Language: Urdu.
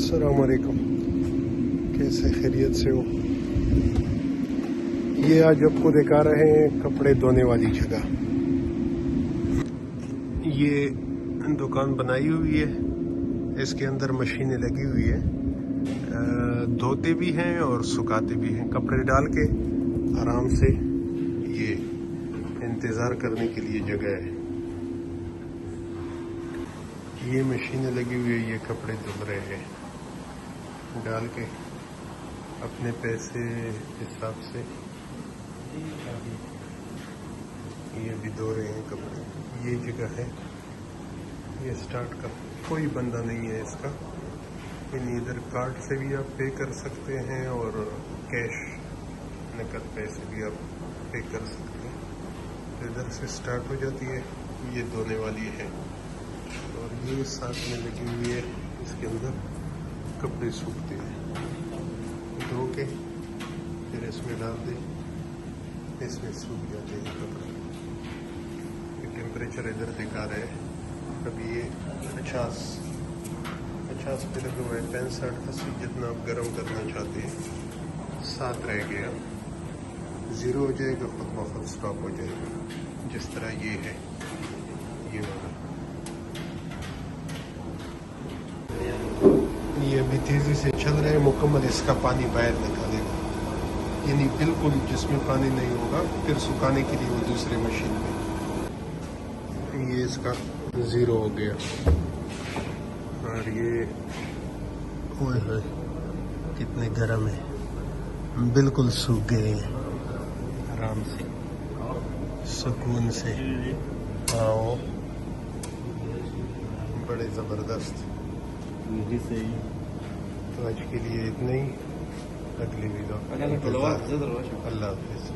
السلام علیکم، کیسے خیریت سے ہو؟ یہ آج آپ کو دکھا رہے ہیں کپڑے دھونے والی جگہ۔ یہ دکان بنائی ہوئی ہے، اس کے اندر مشینیں لگی ہوئی ہے، دھوتے بھی ہیں اور سکھاتے بھی ہیں۔ کپڑے ڈال کے آرام سے یہ انتظار کرنے کے لیے جگہ ہے۔ یہ مشینیں لگی ہوئی ہے، یہ کپڑے دھل رہے ہیں ڈال کے اپنے پیسے حساب سے۔ یہ بھی دھو رہے ہیں کپڑے۔ یہ جگہ ہے، یہ سٹارٹ کا کوئی بندہ نہیں ہے اس کا، یعنی ادھر کارڈ سے بھی آپ پے کر سکتے ہیں اور کیش نقد پیسے بھی آپ پے کر سکتے ہیں۔ تو ادھر سے سٹارٹ ہو جاتی ہے، یہ دھونے والی ہے اور یہ ساتھ میں لگی ہوئی ہے، اس کے اندر کپڑے سوکھتے ہیں، دھو کے پھر اس میں ڈال دیں، اس میں سوکھ جاتے ہیں کپڑے۔ یہ ٹیمپریچر ادھر دکھا رہے ہیں، ابھی یہ 50 پہ لگا ہوا ہے، 65 80 جتنا آپ گرم کرنا چاہتے ہیں۔ 7 رہ گیا، 0 ہو جائے گا، خود بخود سٹاپ ہو جائے گا، جس طرح یہ ہے یہ والا۔ یہ ابھی تیزی سے چل رہے ہیں، مکمل اس کا پانی باہر نکالے گا، یعنی بالکل جس میں پانی نہیں ہوگا، پھر سکھانے کے لیے وہ دوسرے مشین میں۔ یہ اس کا 0 ہو گیا اور یہ اوئے ہوئے کتنے گرم ہے، بالکل سوکھ گئے ہیں آرام سے، سکون سے۔ آؤ، بڑے زبردست۔ تو آج کے لیے اتنا ہی، اگلی ویڈیو۔ اللہ حافظ۔